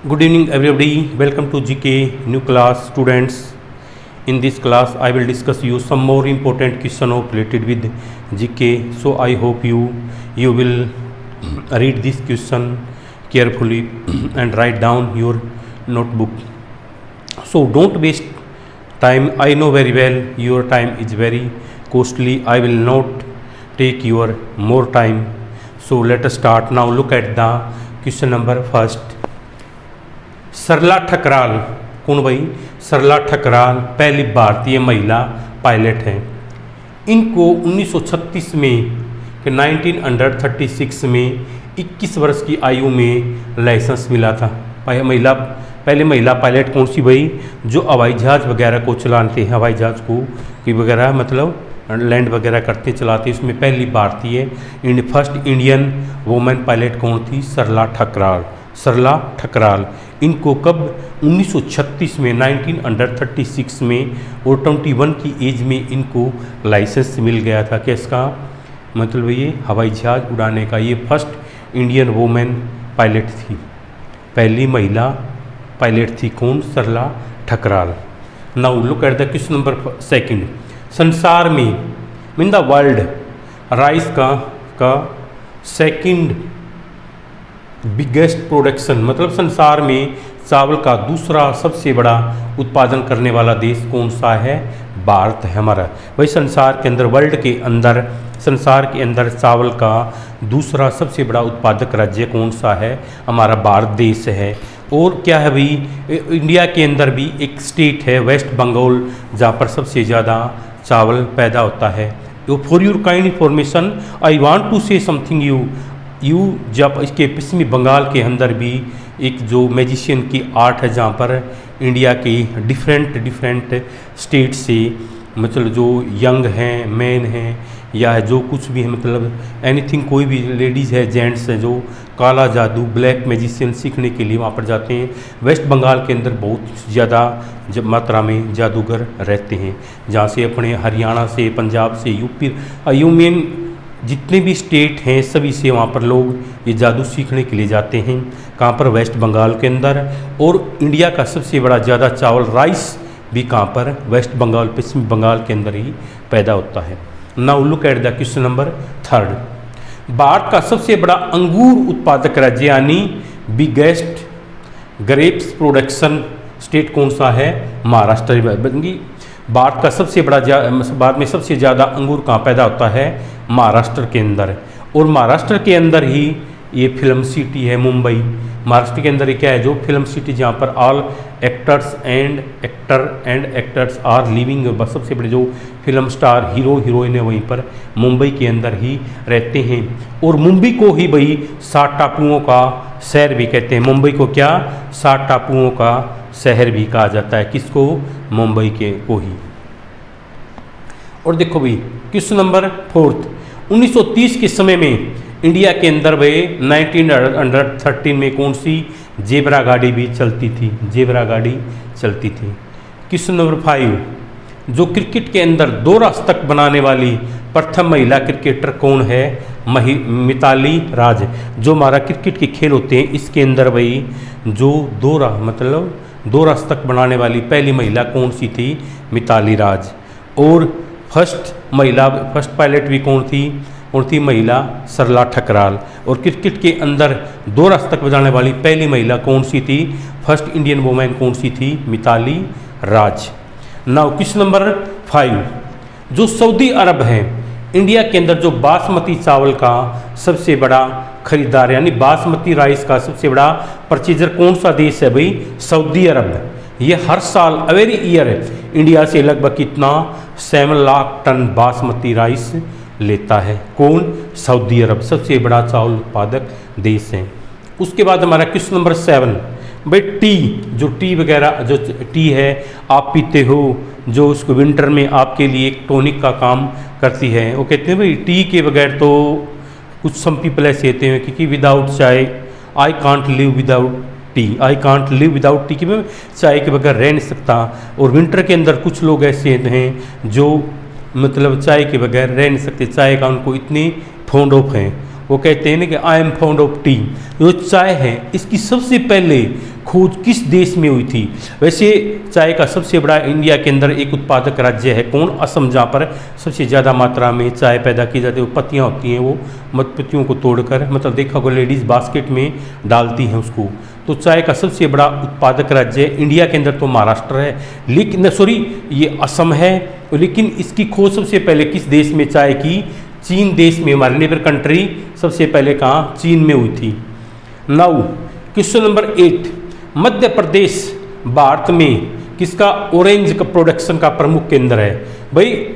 Good evening, everybody. Welcome to GK new class, students. In this class, I will discuss you some more important question of related with GK. So I hope you will read this question carefully and write down your notebook. So don't waste time. I know very well your time is very costly. I will not take your more time. So let us start now. Look at the question number first. सरला ठकराल कौन भाई? सरला ठकराल पहली भारतीय महिला pilot हैं। इनको 1936 में कि 1936 में 21 वर्ष की आयु में लाइसेंस मिला था। पहले महिला पायलट कौन सी भाई? जो हवाई जहाज़ वगैरह को चलाते हैं, हवाई जहाज़ को कि वगैरह मतलब लैंड वगैरह करते चलाते, इसमें पहली भारतीय फर्स्ट इंडियन वुमेन पायलट कौन थी? सरला ठकराल। सरला ठकराल इनको कब? 1936 में 1936 में और 21 की एज में इनको लाइसेंस मिल गया था। किसका? मतलब ये हवाई जहाज़ उड़ाने का। ये फर्स्ट इंडियन वुमेन पायलट थी, पहली महिला पायलट थी। कौन? Sarla Thakral. Now look at the question number second. संसार में इन द वर्ल्ड राइस का सेकंड बिगेस्ट प्रोडक्शन, मतलब संसार में चावल का दूसरा सबसे बड़ा उत्पादन करने वाला देश कौन सा है? भारत है हमारा। वही संसार के अंदर, वर्ल्ड के अंदर, संसार के अंदर चावल का दूसरा सबसे बड़ा उत्पादक राज्य कौन सा है? हमारा भारत देश है। और क्या है भाई? इंडिया के अंदर भी एक स्टेट है वेस्ट बंगाल, जहाँ पर सबसे ज़्यादा चावल पैदा होता है। For your kind information I want to say something जब इसके पश्चिमी बंगाल के अंदर भी एक जो मैजिशियन की आर्ट है, जहाँ पर इंडिया की डिफरेंट स्टेट से मतलब जो यंग हैं, मैन हैं, या जो कुछ भी है, मतलब एनीथिंग, कोई भी लेडीज़ है, जेंट्स हैं, जो काला जादू, ब्लैक मैजिशियन सीखने के लिए वहाँ पर जाते हैं। वेस्ट बंगाल के अंदर बहुत ज़्यादा मात्रा में जादूगर रहते हैं, जहाँ से अपने हरियाणा से, पंजाब से, यूपी जितने भी स्टेट हैं सभी से वहाँ पर लोग ये जादू सीखने के लिए जाते हैं। कहाँ पर? वेस्ट बंगाल के अंदर। और इंडिया का सबसे बड़ा ज़्यादा चावल, राइस भी कहाँ पर? वेस्ट बंगाल, पश्चिमी बंगाल के अंदर ही पैदा होता है। Now look at the question number third. Bharat का सबसे बड़ा अंगूर उत्पादक राज्य यानी बिगेस्ट ग्रेप्स प्रोडक्शन स्टेट कौन सा है? महाराष्ट्र। भारत का सबसे बड़ा, भारत में सबसे ज़्यादा अंगूर कहाँ पैदा होता है? महाराष्ट्र के अंदर। और महाराष्ट्र के अंदर ही ये फिल्म सिटी है मुंबई। महाराष्ट्र के अंदर ये क्या है? जो फिल्म सिटी, जहाँ पर all actors and actors are living, सबसे बड़े जो फिल्म स्टार, हीरो हीरोइन है, वहीं पर मुंबई के अंदर ही रहते हैं। और मुंबई को ही भाई 7 टापुओं का शहर भी कहते हैं। मुंबई को क्या? 7 टापुओं का शहर भी कहा जाता है। किसको? मुंबई के को ही। और देखो भाई क्वेश्चन नंबर फोर्थ। 1930 के समय में इंडिया के अंदर भाई 1913 में कौन सी जेब्रा गाड़ी भी चलती थी? जेब्रा गाड़ी चलती थी। Question number 5। जो क्रिकेट के अंदर 2 दस्तक बनाने वाली प्रथम महिला क्रिकेटर कौन है? मिताली राज। जो हमारा क्रिकेट के खेल होते हैं, इसके अंदर भाई जो 2 दस्तक बनाने वाली पहली महिला कौन सी थी? मिताली राज। और फर्स्ट पायलट भी कौन थी? महिला सरला ठकराल। और क्रिकेट के अंदर 2 दस्तक बजाने वाली पहली महिला कौन सी थी? फर्स्ट इंडियन वुमेन कौन सी थी? Mithali Raj. Now question number 5। जो सऊदी अरब है, इंडिया के अंदर जो बासमती चावल का सबसे बड़ा खरीदार यानी बासमती राइस का सबसे बड़ा परचेजर कौन सा देश है भाई? सऊदी अरब। ये हर साल एवरी ईयर इंडिया से लगभग कितना? 7 लाख टन बासमती राइस लेता है। कौन? सऊदी अरब सबसे बड़ा चावल उत्पादक देश है। उसके बाद हमारा क्वेश्चन नंबर 7। भाई टी, जो टी वगैरह, जो टी है आप पीते हो, जो उसको विंटर में आपके लिए एक टॉनिक का काम करती है, वो कहते हैं भाई टी के बगैर तो कुछ सम पीपल ऐसे होते हैं क्योंकि विदाउट चाय I can't live without T, I can't live without T, कि मैं चाय के बगैर रह नहीं सकता। और विंटर के अंदर कुछ लोग ऐसे हैं जो मतलब चाय के बगैर रह नहीं सकते, चाय का उनको इतनी फॉन्ड ऑफ है। वो कहते हैं ना कि I am found of T. जो चाय है इसकी सबसे पहले खोज किस देश में हुई थी? वैसे चाय का सबसे बड़ा इंडिया के अंदर एक उत्पादक राज्य है कौन? असम, जहाँ पर सबसे ज़्यादा मात्रा में चाय पैदा की जाती है। वो पत्तियाँ होती हैं, वो पत्तियों को तोड़कर, मतलब देखा होगा लेडीज़ बास्केट में डालती हैं उसको। तो चाय का सबसे बड़ा उत्पादक राज्य इंडिया के अंदर तो महाराष्ट्र है, लेकिन सॉरी ये असम है, लेकिन इसकी खोज सबसे पहले किस देश में चाय की? चीन देश में, हमारे नेबर कंट्री सबसे पहले कहाँ? चीन में हुई थी। Now question number 8, Madhya Pradesh Bharat में किसका ऑरेंज का प्रोडक्शन का प्रमुख केंद्र है? भाई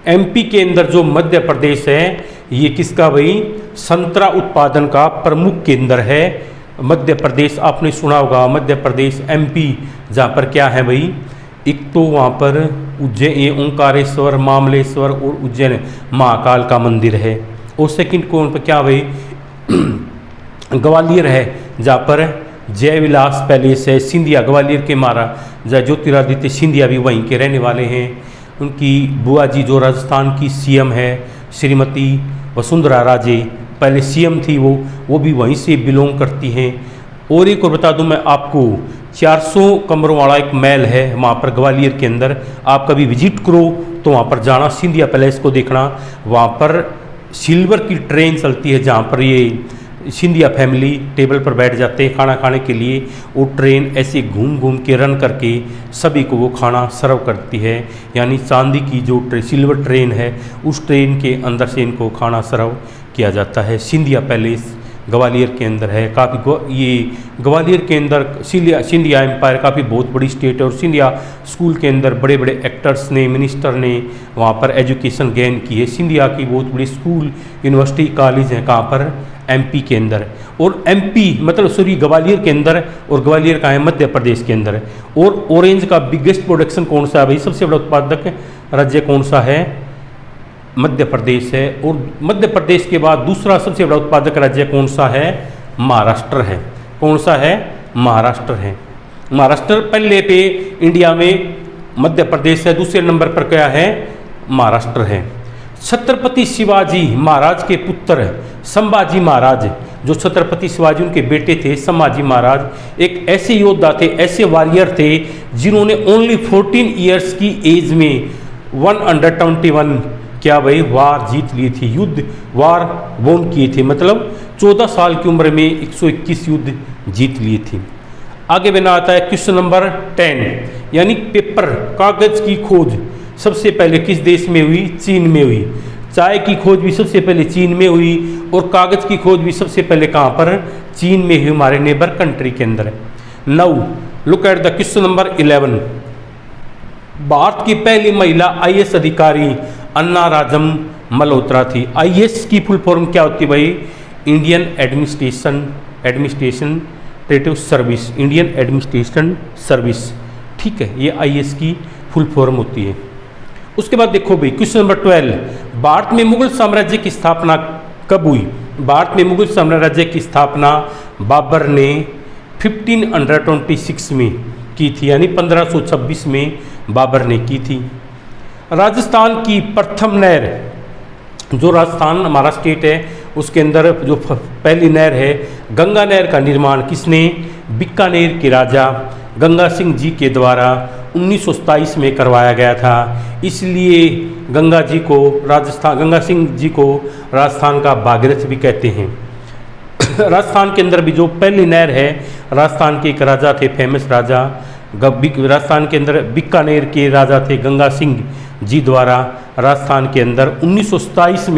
एमपी के अंदर जो मध्य प्रदेश है ये किसका भाई? संतरा उत्पादन का प्रमुख केंद्र है मध्य प्रदेश। आपने सुना होगा मध्य प्रदेश, एमपी, जहाँ पर क्या है भाई? एक तो वहाँ पर उज्जैन, ओंकारेश्वर, मामलेश्वर और उज्जैन महाकाल का मंदिर है। और सेकंड कौन पर क्या भाई? ग्वालियर है, जहाँ पर जय विलास पैलेस है। सिंधिया, ग्वालियर के महाराजा ज्योतिरादित्य सिंधिया भी वहीं के रहने वाले हैं। उनकी बुआ जी जो राजस्थान की सीएम है श्रीमती वसुंधरा राजे, पहले सीएम थी वो भी वहीं से बिलोंग करती हैं। और एक और बता दूं मैं आपको, 400 कमरों वाला एक महल है वहाँ पर ग्वालियर के अंदर। आप कभी विजिट करो तो वहाँ पर जाना, सिंधिया पैलेस को देखना। वहाँ पर सिल्वर की ट्रेन चलती है जहाँ पर ये सिंधिया फैमिली टेबल पर बैठ जाते हैं खाना खाने के लिए। वो ट्रेन ऐसे घूम घूम के रन करके सभी को वो खाना सर्व करती है। यानी चांदी की जो सिल्वर ट्रेन है उस ट्रेन के अंदर से इनको खाना सर्व किया जाता है। सिंधिया पैलेस ग्वालियर के अंदर है। काफ़ी ये ग्वालियर के अंदर सिंधिया एम्पायर काफ़ी बहुत बड़ी स्टेट है। और सिंधिया स्कूल के अंदर बड़े बड़े एक्टर्स ने, मिनिस्टर ने वहाँ पर एजुकेशन गेन की है। सिंधिया की बहुत बड़ी स्कूल, यूनिवर्सिटी, कॉलेज हैं कहाँ पर? एमपी के अंदर। और एमपी मतलब सॉरी ग्वालियर के अंदर, और ग्वालियर का है मध्य प्रदेश के अंदर। और ऑरेंज का बिगेस्ट प्रोडक्शन कौन सा है भाई? सबसे बड़ा उत्पादक राज्य कौन सा है? मध्य प्रदेश है। और मध्य प्रदेश के बाद दूसरा सबसे बड़ा उत्पादक राज्य कौन सा है? महाराष्ट्र है। कौन सा है? महाराष्ट्र है। महाराष्ट्र पहले पे इंडिया में मध्य प्रदेश है, दूसरे नंबर पर क्या है? महाराष्ट्र है। छत्रपति शिवाजी महाराज के पुत्र संभाजी महाराज, जो छत्रपति शिवाजी उनके बेटे थे संभाजी महाराज, एक ऐसे योद्धा थे, ऐसे वॉरियर थे जिन्होंने ओनली 14 ईयर्स की एज में 121 क्या भाई वार जीत ली थी, युद्ध वार वोन किए थे। मतलब 14 साल की उम्र में 121 युद्ध जीत लिए थे। आगे बना आता है क्वेश्चन नंबर 10, यानी पेपर, कागज की खोज सबसे पहले किस देश में हुई? चीन में हुई। चाय की खोज भी सबसे पहले चीन में हुई और कागज की खोज भी सबसे पहले कहाँ पर? चीन में हुई, हमारे नेबर कंट्री के अंदर। Now look at the question number 11। Bharat की पहली महिला आईएएस अधिकारी अन्ना राजम मल्होत्रा थी। आईएएस की फुल फॉर्म क्या होती है भाई? Indian administrative service, Indian administration service. ठीक है, ये आईएएस की फुल फॉर्म होती है। उसके बाद देखो भाई क्वेश्चन नंबर 12, भारत में मुगल साम्राज्य की स्थापना कब हुई? भारत में मुगल साम्राज्य की स्थापना बाबर ने 1526 में की थी, यानी 1526 में बाबर ने की थी। राजस्थान की प्रथम नहर, जो राजस्थान हमारा स्टेट है उसके अंदर जो पहली नहर है गंगा नहर का निर्माण किसने? बीकानेर के राजा गंगा सिंह जी के द्वारा 1927 में करवाया गया था। इसलिए गंगा सिंह जी को राजस्थान का भागीरथ भी कहते हैं। राजस्थान के अंदर भी जो पहली नहर है, राजस्थान के एक राजा थे फेमस राजा, राजस्थान के अंदर बीकानेर के राजा थे गंगा सिंह जी द्वारा राजस्थान के अंदर 1927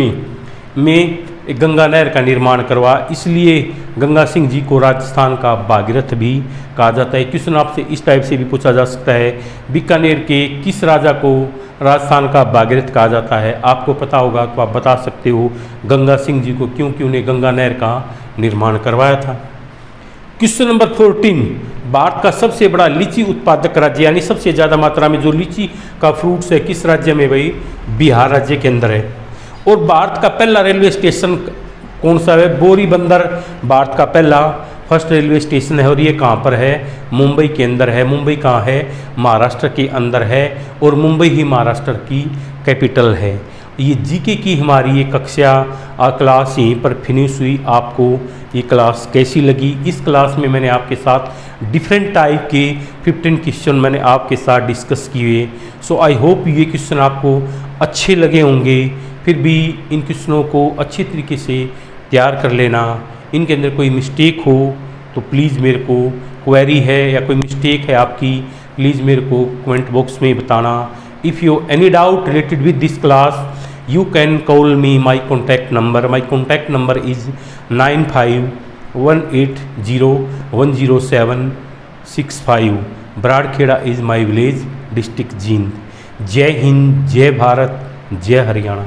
में गंगा नहर का निर्माण करवा। इसलिए गंगा सिंह जी को राजस्थान का भागीरथ भी कहा जाता है। क्वेश्चन आपसे इस टाइप से भी पूछा जा सकता है, बीकानेर के किस राजा को राजस्थान का भागीरथ कहा जाता है? आपको पता होगा तो आप बता सकते हो गंगा सिंह जी को, क्योंकि उन्हें गंगा नहर का निर्माण करवाया था। क्वेश्चन नंबर 14, भारत का सबसे बड़ा लीची उत्पादक राज्य, यानी सबसे ज़्यादा मात्रा में जो लीची का फ्रूट्स है किस राज्य में भाई? बिहार राज्य के अंदर है। और भारत का पहला रेलवे स्टेशन कौन सा है? बोरी बंदर भारत का पहला फर्स्ट रेलवे स्टेशन है। और ये कहाँ पर है? मुंबई के अंदर है। मुंबई कहाँ है? महाराष्ट्र के अंदर है। और मुंबई ही महाराष्ट्र की कैपिटल है। ये जीके की हमारी ये कक्षा क्लास यहीं पर फिनिश हुई। आपको ये क्लास कैसी लगी? इस क्लास में मैंने आपके साथ डिफरेंट टाइप के 15 क्वेश्चन मैंने आपके साथ डिस्कस किए। सो आई होप ये क्वेश्चन आपको अच्छे लगे होंगे। फिर भी इन क्वेश्चनों को अच्छी तरीके से तैयार कर लेना। इनके अंदर कोई मिस्टेक हो तो प्लीज़ मेरे को, क्वेरी है या कोई मिस्टेक है आपकी, प्लीज़ मेरे को कमेंट बॉक्स में बताना। If you any doubt related with this class you can call me. My contact number is 9518010765. Bradkheda is my village, district Jind. जय हिंद, जय भारत, जय हरियाणा।